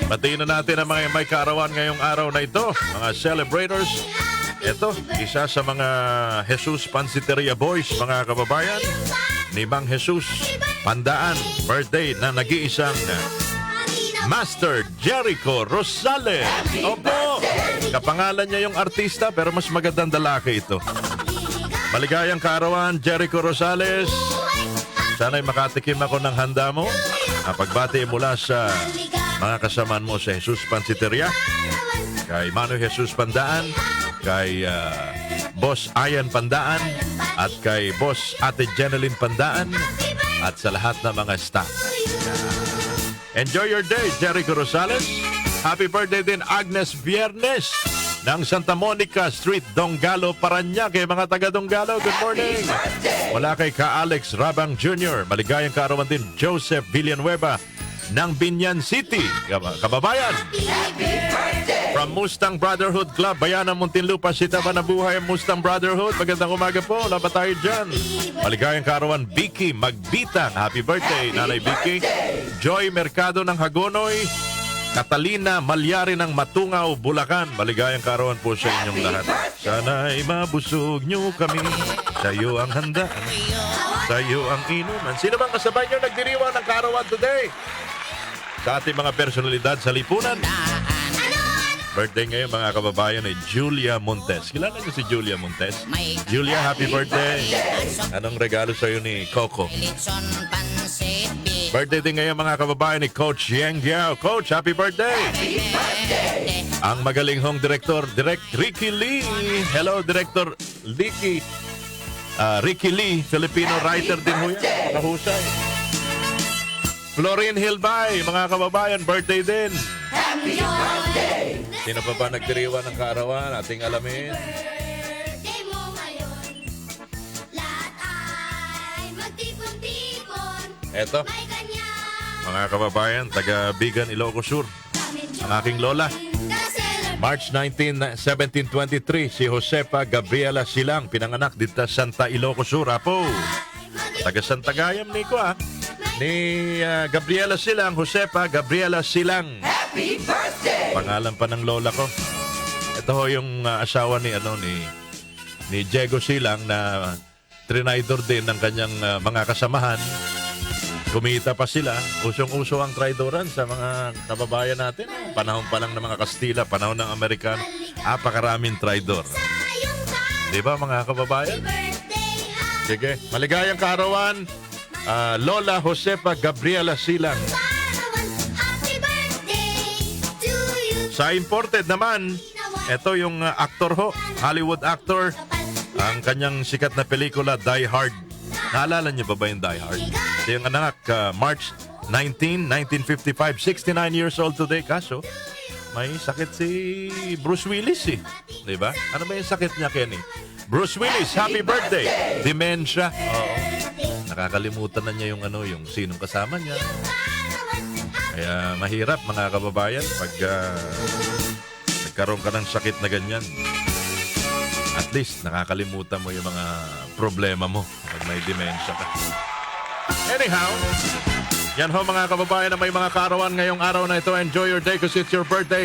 Batiin na natin ang mga may kaarawan ngayong araw na ito, mga celebrators. Ito, isa sa mga Jesus Pansiteria Boys, mga kababayan, ni Mang Jesus Pandaan, birthday na nag-iisang Master Jericho Rosales. Opo, kapangalan niya yung artista pero mas magandang lalaki ito. Maligayang kaarawan, Jericho Rosales. Sana'y makatikim ako ng handa mo. Pagbati mula sa mga kasamaan mo sa Jesus Pansiteria, kay Mano Jesus Pandaan, kay Boss Ayan Pandaan, at kay Boss Ate Jeneline Pandaan, at sa lahat ng mga staff. Enjoy your day, Jericho Rosales. Happy birthday din, Agnes Viernes ng Santa Monica Street, Donggalo, Parañaque. Mga taga Donggalo, good morning. Wala kay Ka-Alex Rabang Jr. Maligayang kaarawan din, Joseph Villanueva ng Binyan City. Kababayan, from Mustang Brotherhood Club, Bayanan, Muntinlupa, Sitaba na buhay ang Mustang Brotherhood. Magandang umaga po, laban tayo dyan. Maligayang kaarawan, Vicky Magbitang. Happy birthday, Nanay Vicky. Joy Mercado ng Hagonoy, Catalina Malyari ng Matungaw, Bulacan. Maligayang kaarawan po sa inyong lahat. Sana'y mabusog nyo kami. Sa iyo ang handaan, sa iyo ang inuman. Sino bang kasabay nyo nagdiriwang ng kaarawan today? Sa ating mga personalidad sa lipunan. Birthday ngayon, mga kababayan, ay Julia Montes. Kilala niyo si Julia Montes? Julia, happy birthday. Anong regalo sa iyo ni Coco? Birthday din ngayon, mga kababayan, ni Coach Yang Giao. Coach, happy birthday. Ang magaling hong director, Ricky Lee. Hello, Director Ricky. Ricky Lee, Filipino writer din ho yan. Nakahusay. Florin Hilbay, mga kababayan, birthday din. Happy birthday! Sino pa ba nagdiriwan ng kaarawan? Ating alamin. Birthday mo ngayon. Lahat ay magtipon-tipon. Eto, May ganyan. mga kababayan, taga Bigan, Ilocos Sur. Ang aking lola. March 19, 1723, si Josefa Gabriela Silang, pinanganak dito sa Santa Ilocos Sur. Apo, taga Santa Gayam ni ko ni Gabriela Silang, Josefa Gabriela Silang. Happy birthday! Pangalan pa ng lola ko. Ito ho yung asawa ni ni Diego Silang na trinaydor din ng kanyang mga kasamahan. Kumita pa sila. Usong-uso ang traidoran sa mga kababayan natin. Panahon pa lang ng mga Kastila, panahon ng Amerikano. Apakaraming traidor. Di ba, mga kababayan? Sige, maligayang kaarawan, Lola Josefa Gabriela Silang. Happy birthday to you. Sa imported naman, ito yung actor ho, Hollywood actor. Ang kanyang sikat na pelikula, Die Hard. Naalala niyo ba yung Die Hard? Ito yung anak, March 19, 1955, 69 years old today. Kaso, may sakit si Bruce Willis eh. Diba? Ano ba yung sakit niya, Kenny? Bruce Willis, happy birthday! Dementia. Oo. Nakakalimutan na niya yung yung sinong kasama niya. Kaya mahirap, mga kababayan, pag nagkaroon ka ng sakit na ganyan. At least, nakakalimutan mo yung mga problema mo pag may dementia ka. Anyhow, yan ho, mga kababayan na may mga kaarawan ngayong araw na ito. Enjoy your day because it's your birthday.